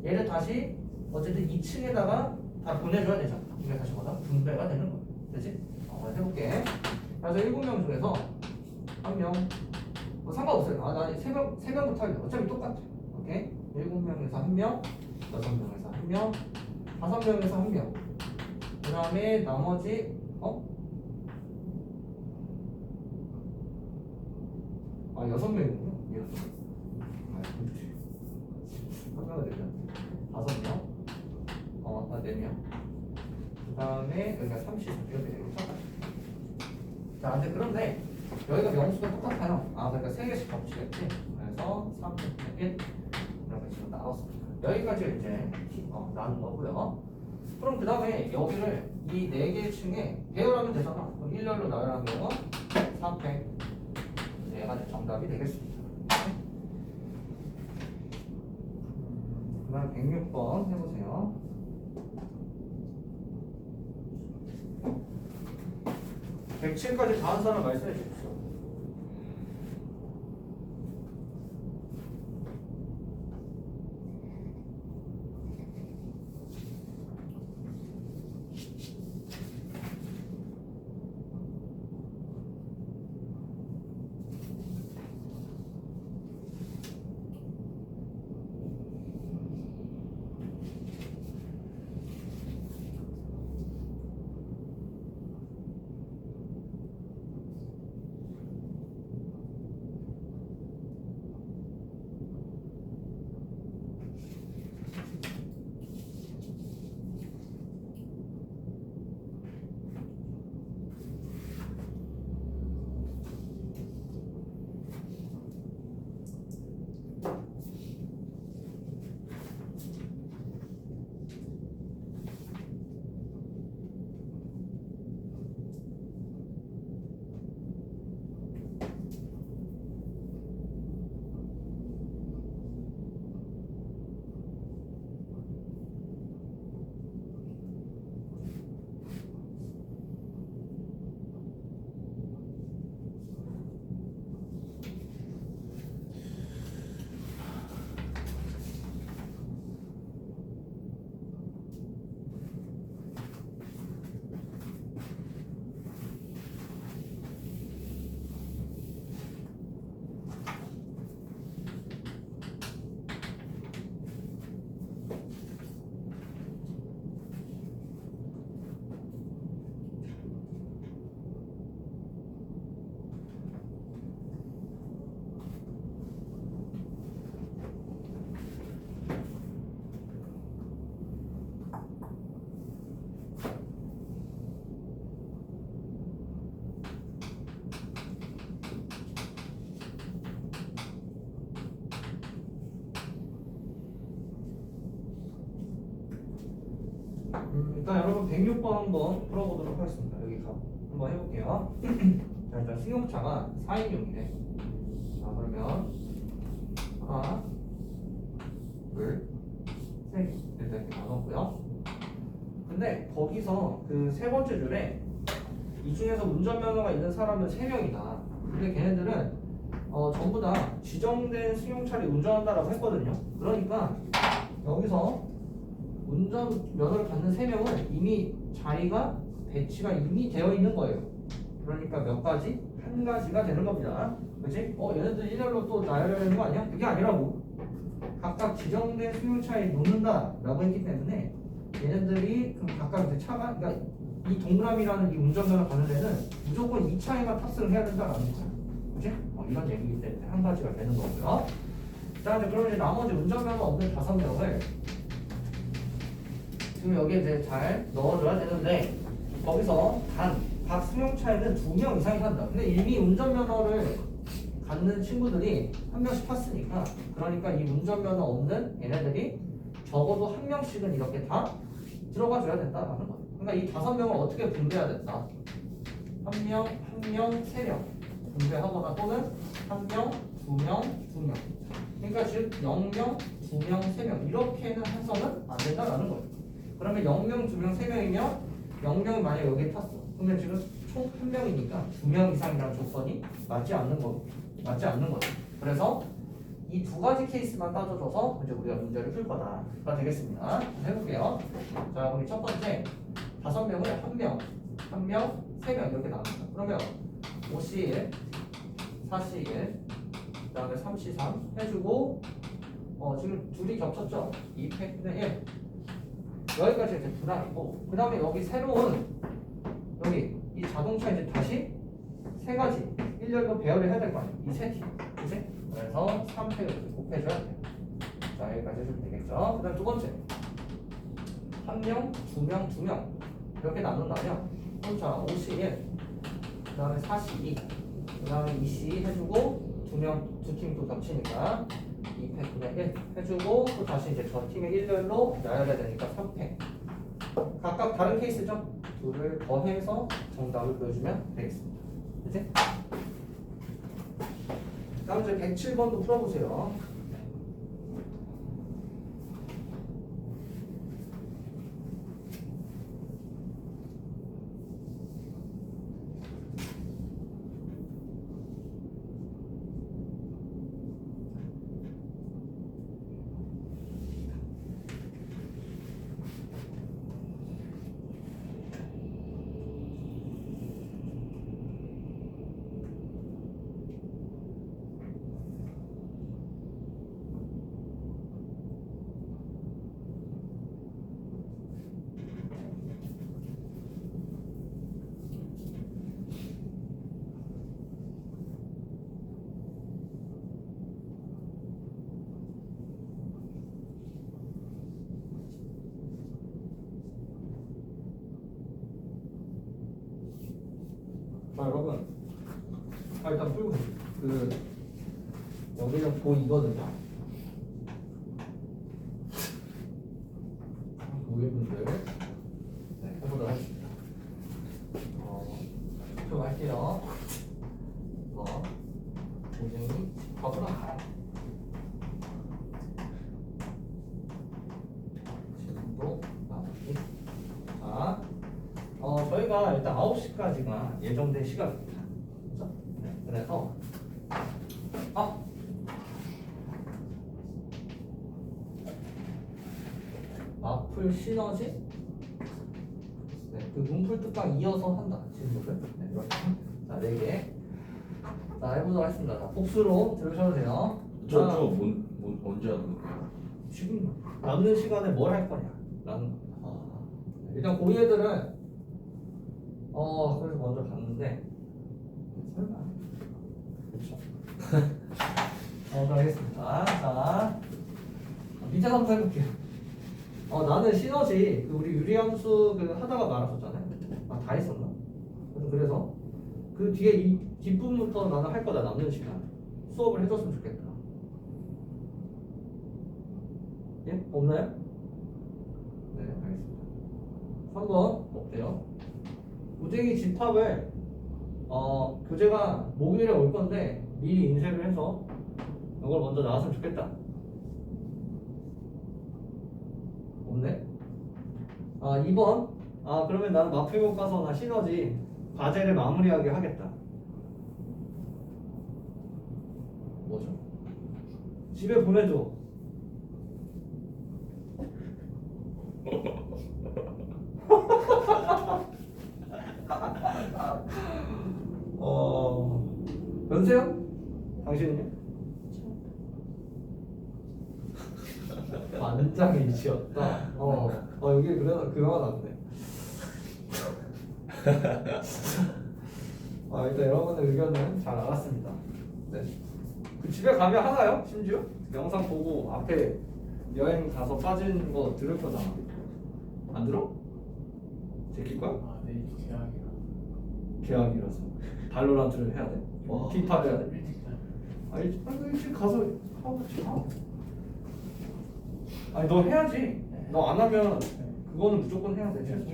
얘를 다시 어쨌든 2층에다가 다 보내줘야 되잖아. 이게 다시 뭐다? 분배가 되는 거야. 그치? 해볼게. 그래서 7명 중에서 한 명, 뭐 상관없어요. 나 3명부터 할래. 어차피 똑같아. 오케이? 7명에서 한 명, 6명에서 한 명, 5명에서 한 명. 그 다음에 나머지, 6명이군요. 미안. 한 명은 되면 5명, 4명. 그 다음에 여기가 30 이렇게 되겠죠? 자, 근데 그런데 여기가 명수가 똑같아요. 그러니까 3개씩 겹치겠지? 그래서 3, 1 이렇게 지금 나눴습니다. 여기까지 이제 나눈 거고요. 그럼 그 다음에 여기를 이 4개 층에 배열하면 되잖아. 그럼 1열로 나열한 경우 3팩. 얘가 이제 정답이 되겠습니다. 그 다음 106번 해보세요. 107까지 다 한 사람 말씀해 주십시오. 일단 여러분 106번 한번 풀어보도록 하겠습니다. 여기 한번 해볼게요. 자, 일단 승용차가 4인용이네. 자, 그러면 하나, 둘, 셋 이렇게 나눴고요. 근데 거기서 그 세 번째 줄에 이 중에서 운전면허가 있는 사람은 3명이다. 근데 걔네들은 전부 다 지정된 승용차를 운전한다라고 했거든요. 그러니까 여기서 운전면허를 받는 3명은 이미 자리가 배치가 이미 되어 있는 거예요. 그러니까 몇 가지? 한 가지가 되는 겁니다. 그치? 얘네들 일렬로 또 나열해야 되는 거 아니야? 그게 아니라고. 각각 지정된 승용차에 놓는다 라고 했기 때문에 얘네들이 그럼 각각 이제 차가, 그러니까 이 동그라미라는 이 운전면허 받는 데는 무조건 이 차에만 탑승을 해야 된다라는 거야. 그치? 이런 얘기이기 때문에 한 가지가 되는 거고요. 자, 그럼 이제 나머지 운전면허 없는 5명을 지금 여기에 이제 잘 넣어줘야 되는데 거기서 단 각 승용차에는 2명 이상이 탄다. 근데 이미 운전면허를 갖는 친구들이 한 명씩 탔으니까 그러니까 이 운전면허 없는 얘네들이 적어도 한 명씩은 이렇게 다 들어가 줘야 된다라는 거예요. 그러니까 이 5명을 어떻게 분배해야 된다. 한 명, 한 명, 3명 분배하거나 또는 한 명, 2명, 2명. 그러니까 즉 0명, 2명, 3명 이렇게는 해서는 안 된다라는 거예요. 그러면 0명, 2명, 3명이면 0명이 만약에 여기에 탔어. 그러면 지금 총 1명이니까 2명 이상이라는 조건이 맞지 않는 거죠. 그래서 이 2가지 케이스만 따져줘서 이제 우리가 문제를 풀 거다가 되겠습니다. 해볼게요. 자, 우리 첫 번째 5명을 1명, 1명, 3명 이렇게 나눕니다. 그러면 5C1, 4C1, 그 다음에 3C3 해주고 지금 둘이 겹쳤죠? 2팩분의 1 여기까지 이제 불안이고 그 다음에 여기 새로운 여기 이 자동차 이제 다시 3가지 일렬로 배열을 해야 될 거 아니에요? 이 세 팀, 그치? 그래서 3팩을 곱해줘야 돼요. 자, 여기까지 해주면 되겠죠? 그 다음 두 번째 1명, 2명, 2명 이렇게 나눈다면 자, 5C1 그 다음에 4C2 그 다음에 2C 해주고 두 팀이 또 겹치니까 2팩분의 1 해주고 또 다시 이제 저 팀의 일렬로 나열해야 되니까 3팩 각각 다른 케이스죠? 둘을 더해서 정답을 보여주면 되겠습니다. 그치? 다음 이제 107번도 풀어보세요. 자, 여러분 일단 풀고 여기는 고2거든요. 고1분들 네, 해보도록 하겠습니다. 좀 할게요. 굉장히 집합으로 지금도 나머지 자 저희가 일단 9시까지가 예정된 시간입니다. 그렇죠? 네, 그래서 마플 시너지 네, 그 문풀 특강 이어서 한다. 친구들 네, 이렇게 자 4개 자 해보도록 하겠습니다. 자, 복수로 들으셔도 돼요. 저거 언제 하는 거예요? 지금 남는 시간에 뭘 할 거냐 라는 일단 고2 애들은 그래서 먼저 갔는데 설마 그렇죠. 가겠습니다. 자 밑에 한번 해볼게요. 나는 시너지 우리 유리함수 하다가 말았었잖아요. 다 했었나? 그래서 그 뒤에 이 뒷부분부터 나는 할 거다. 남는 시간 수업을 해줬으면 좋겠다. 예? 없나요? 네, 알겠습니다. 3번 어때요? 우쟁이 집합을 교재가 목요일에 올 건데 미리 인쇄를 해서 이걸 먼저 나왔으면 좋겠다. 없네? 2번 그러면 나는 마필목 가서 나 시너지 과제를 마무리하게 하겠다. 뭐죠? 집에 보내줘. 연세요? 당신은요? 만장의 이치였다. 여기 그래서 그거가 낫네. 일단 여러분의 의견은 잘 알았습니다. 네. 그 집에 가면 하나요? 심지어? 영상 보고 앞에 여행 가서 빠진 거 들을 거잖아. 안 들어? 제낄 거야? 아, 내일 계약이라. 계약이라서 발로란트를 해야 돼. 와. 피파를 해야 돼. 일찍 자. 일찍 가서 하고 싶어. 아니 너 해야지. 너 안 하면 그거는 무조건 해야 돼. 최소.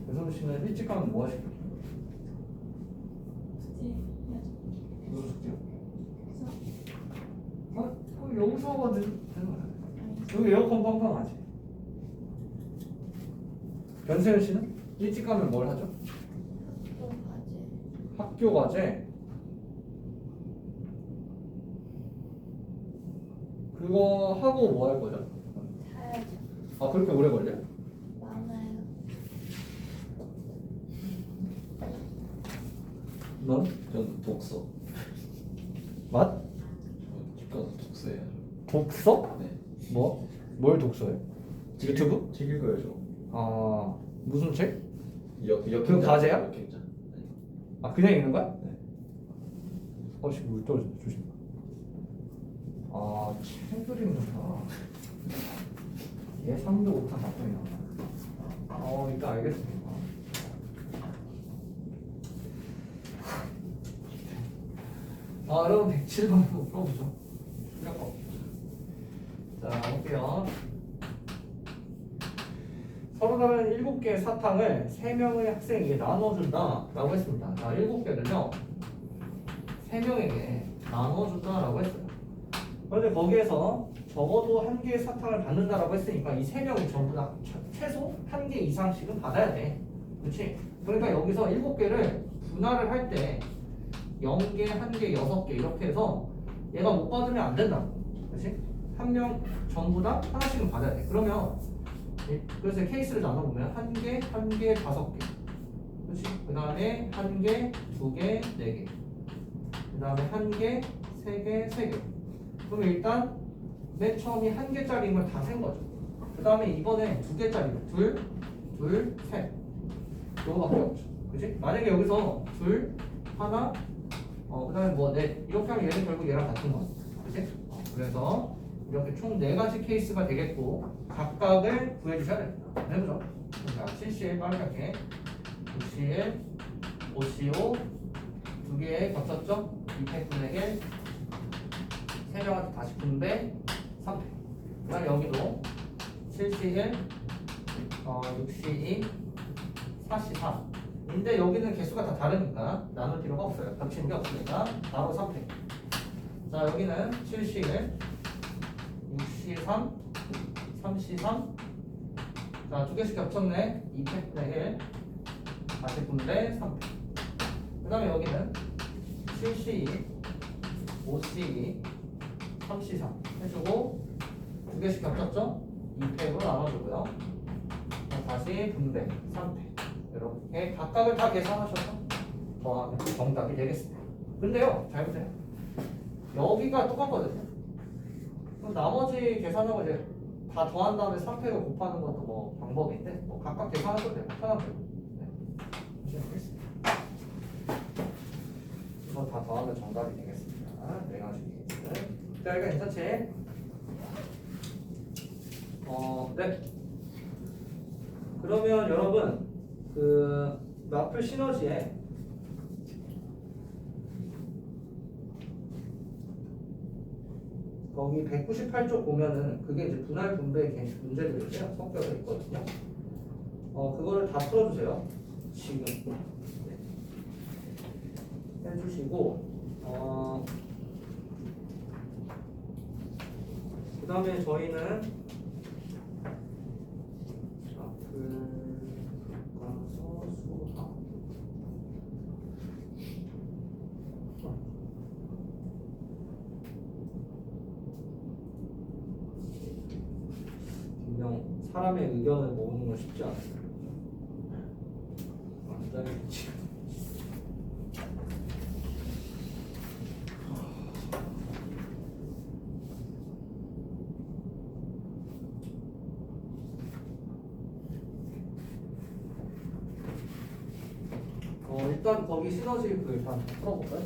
배선우 씨는 일찍 가면 뭐 하실 거야? 숙제 해야죠. 무슨 숙제요? 그래서 여기서 하면 되는 거야. 아니 여기 에어컨 빵빵하지. 변세현 씨는 일찍 가면 뭘 하죠? 또 과제 학교 과제. 그거 하고 뭐 할 거죠? 자야죠. 아 그렇게 오래 걸려? 많아요. 넌? 전 독서. 맛? 집 가서 독서해야죠. 독서? 네. 뭐? 뭘 독서해? 유튜브? 책 읽어야죠. 아 무슨 책? 역행자. 과제야? 역행자. 네. 아 그냥 읽는 거야? 네. 어씨 물 떨어져 조심. 아 책을 읽는다. 예상도 못한 답변이 나와. 일단 알겠습니다. 여러분 107번 한번 풀어보죠. 출력법. 자 볼게요. 서로 다른 7개의 사탕을 3명의 학생에게 나눠준다 라고 했습니다. 자 7개를요 3명에게 나눠준다 라고 했어요. 그런데 거기에서 적어도 1개의 사탕을 받는다라고 했으니까 이 3명이 전부 다 최소 1개 이상씩은 받아야 돼. 그렇지? 그러니까 여기서 7개를 분할을 할 때 0개, 1개, 6개 이렇게 해서 얘가 못 받으면 안 된다고. 그렇지? 한 명 전부 다 하나씩은 받아야 돼. 그러면 그래서 케이스를 나눠보면 1개, 1개, 5개. 그렇지? 그 다음에 1개, 2개, 4개. 그 다음에 1개, 3개, 3개. 그럼 일단 맨 처음이 1개짜리인 걸 다 센 거죠. 그 다음에 이번에 2개짜리 둘, 둘, 셋. 요거밖에 없죠. 그치? 만약에 여기서 둘, 하나, 그 다음에 뭐 넷. 이렇게 하면 얘는 결국 얘랑 같은 거야. 그치? 그래서 이렇게 총 4가지 케이스가 되겠고 각각을 구해주셔야 됩니다. 해보죠. 자, 71 빠르게 61, 55 두 개에 겹쳤죠? 2팩분의 1 3명한테 다시 분배 3팩. 그 다음에 여기도 71, 62, 44 인데 여기는 개수가 다 다르니까 나눌 필요가 없어요. 겹치는 게 없으니까 바로 3팩. 자 여기는 71, 63, 33. 자, 2개씩 겹쳤네. 2팩분의 1. 다시 분배 3팩. 그 다음에 여기는 72, 52, 33 해주고 2개씩 겹쳤죠? 2팩으로 나눠주고요. 다시 분배 3팩. 이렇게 각각을 다 계산하셔서 더하면 정답이 되겠습니다. 근데요, 잘 보세요. 여기가 똑같거든요. 그럼 나머지 계산하고 이제 다 더한 다음에 3팩을 곱하는 것도 뭐 방법인데 뭐 각각 계산하셔도 돼요. 편한 대로. 네. 보시겠습니다. 이거 다 더하면 정답이 되겠습니다. 4가지 케이스. 자, 이거 괜찮지? 네. 그러면 여러분 그 마플 시너지에 거기 198쪽 보면은 그게 이제 분할 분배 문제들인데요. 섞여서 있거든요. 그거를 다 풀어주세요. 지금 네. 해주시고 그 다음에 저희는 가서 수학 분명 사람의 의견을 모으는 건 쉽지 않아요. 완전히 일단 거기 시너지 그 일단 풀어볼까요?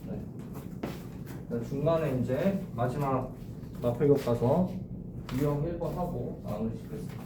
네. 중간에 이제 마지막 마플 교과서 유형 1번 하고 마무리 짓겠습니다.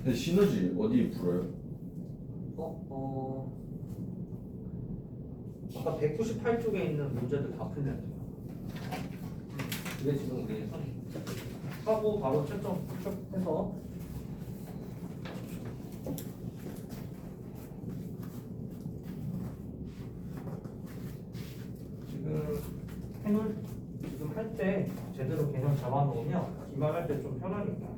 근데 시너지 어디 풀어요? 아까 198쪽에 있는 문제들 다 풀면 돼요. 이게 지금 우리 하고 바로 채점해서 지금 할 때 제대로 개념 잡아놓으면 기말할 때 좀 편하니까.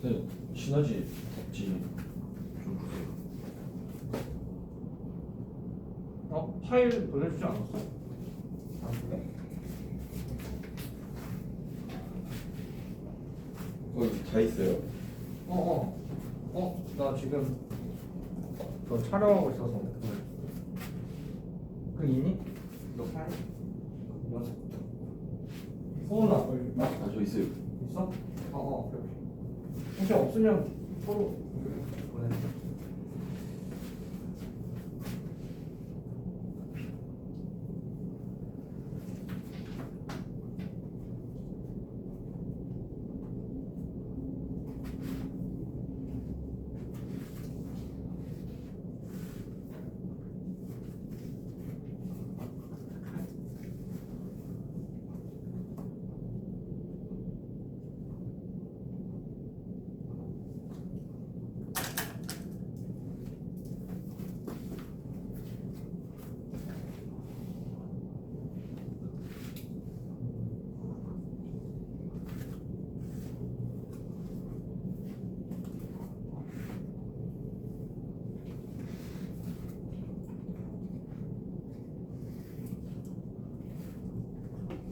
근데 시너지 답지 좀 주세요. 파일 보내주지 않았어? 안 그래? 거기 다 있어요. 나 지금 저 촬영하고 있어서 그 있니? 너 파일? 맞아. 소은아 아, 저 있어요. 있어? 그래. 혹시 없으면 서로 보내줘.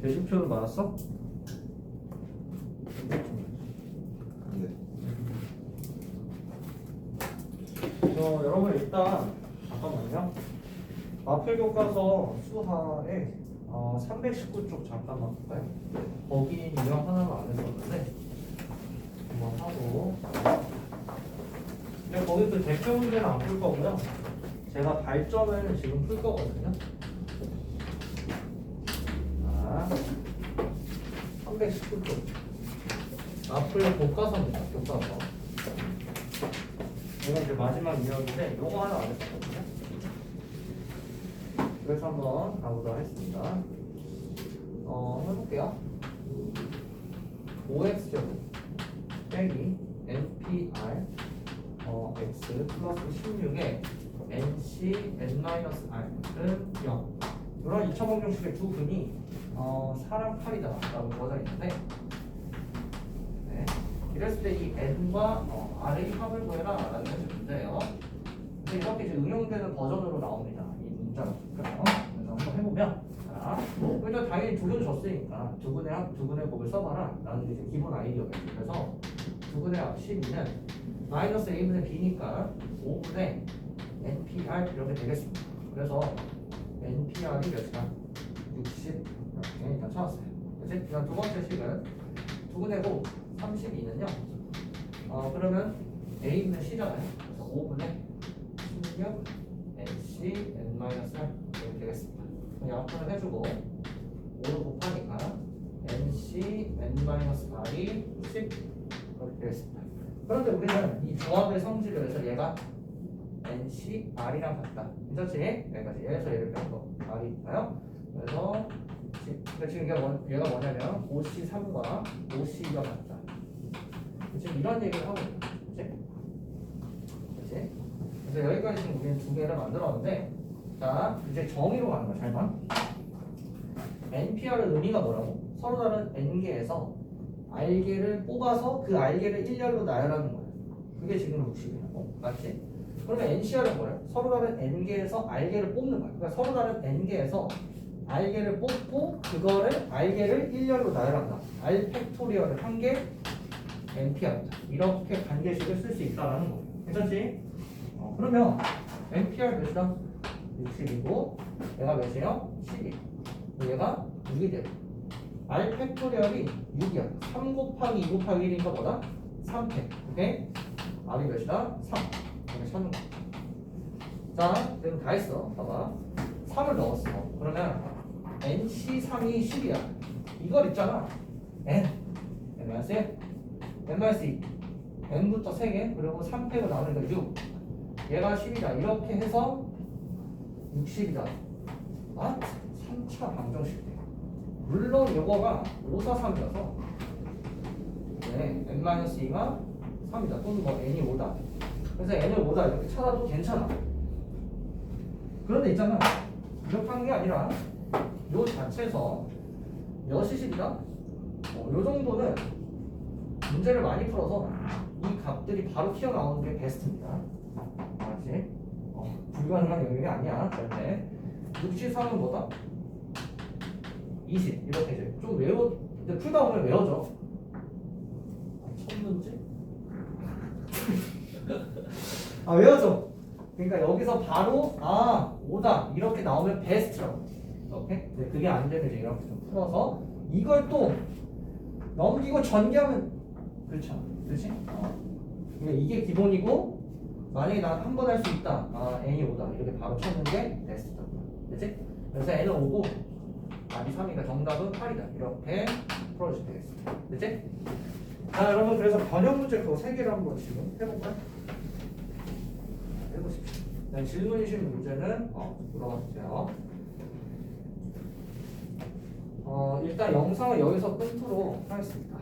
제시표는 많았어? 네. 여러분 일단 잠깐만요. 마플 교과서 수하에 319쪽 잠깐만 볼까요? 거기 유형 하나만 안 했었는데 한번 하고. 근데 거기 그 대표 문제는 안 풀 거고요. 제가 발전을 지금 풀 거거든요. 319쪽 마플 교과서입니다. 교과서. 이건 이제 마지막 이야기인데 요거 하나 안 했었거든요. 그래서 한번 가보도록 하겠습니다. 해볼게요. OX제곱 빼기 NPR X 플러스 16에 NC N-R은 0. 이런 2차 방정식의 두 근이 사람 팔이다 라고 주어져 있는데, 네. 이랬을 때 이 N과 R의 합을 구해라 라는 것이 문제예요. 근데 이렇게 이제 응용되는 버전으로 나옵니다. 이 문자가. 그래서 한번 해보면, 자, 일단 당연히 두 근 줬으니까 두 근의 합, 두 근의 곱을 써봐라 라는 게 이제 기본 아이디어겠죠. 그래서 두 근의 합 12는 마이너스 A분의 B니까 5분의 NPR 이렇게 되겠습니다. 그래서 NPR이 몇이다? 60 이렇게 일단 찾았어요. 그치? 그다음 두 번째 식은 두 분의 5 32는요. 그러면 A분의 C잖아요. 그래서 5분의 16 NC N-R 이렇게 되겠습니다. 약분을 해주고 5를 곱하니까 NC N-R이 10 이렇게 되겠습니다. 그런데 우리는 이 조합의 성질을 해서 얘가 NC R이랑 같다. 괜찮지? 여기까지. 얘에서 얘를 뺀거 R이니까요. 그래서 지금 얘가 뭐냐면 OC3과 OC가 같다. 지금 이런 얘기를 하고 있는 거지. 그치? 그래서 여기까지 지금 우리는 두 개를 만들었는데, 자 이제 정의로 가는 거야. 잘 봐. NPR의 의미가 뭐라고? 서로 다른 N개에서 R개를 뽑아서 그 R개를 일렬로 나열하는 거야. 그게 지금 60이라고. 맞지? 그러면 NCR은 뭐야? 서로 다른 N개에서 R개를 뽑는 거야. 그러니까 서로 다른 N개에서 R개를 뽑고 그거를 R개를 일렬로 나열한다. R 팩토리얼을 한 개 NPR이다. 이렇게 관계식을 쓸 수 있다라는 거예요. 괜찮지? 그러면 NPR 몇이다? 60이고 얘가 몇이에요? 12. 얘가 6이 돼요. R 팩토리얼이 6이야. 3 곱하기 2 곱하기 1이니까 뭐다? 3팩. 오케이? R이 몇이다? 3. 이렇게 찾는 거야. 자, 지금 다 했어. 봐봐. 3을 넣었어. 그러면 NC3이 10이야. 이걸 있잖아. N. N-1. N-2. N부터 3개. 그리고 3팩을 나누니까 6. 얘가 10이다. 이렇게 해서 60이다. 아? 3차 방정식이에요. 물론 요거가 543이라서 네, N-2가 3이다. 또는 뭐 N이 5다. 그래서 N을 5다 이렇게 찾아도 괜찮아. 그런데 있잖아. 이렇게 하는 게 아니라 요 자체에서 몇이 10이다? 요 정도는 문제를 많이 풀어서 이 값들이 바로 튀어나오는 게 베스트입니다. 알았지? 불가능한 영역이 아니야 절대. 63은 뭐다? 20 이렇게 이제 좀 근데 풀다 보면 외워져. 첫 문제? 외워져. 그러니까 여기서 바로 5다 이렇게 나오면 베스트라고. 오케이? 근데 그게 안 되면 이제 이렇게 좀 풀어서 이걸 또 넘기고 전개하면 그렇죠. 그렇지? 그러니까 이게 기본이고 만약에 난 한 번 할 수 있다. n이 5다 이렇게 바로 찾는 게 베스트다. 그렇지? 그래서 n은 5고 답이 3이니까 정답은 8이다. 이렇게 풀어주시면 되겠습니다. 그렇지? 자 여러분 그래서 번역 문제 그거 3개를 한번 지금 해볼까요? 해보십시오. 네, 질문이신 문제는 물어봐 주세요. 일단 영상을 여기서 끊도록 하겠습니다.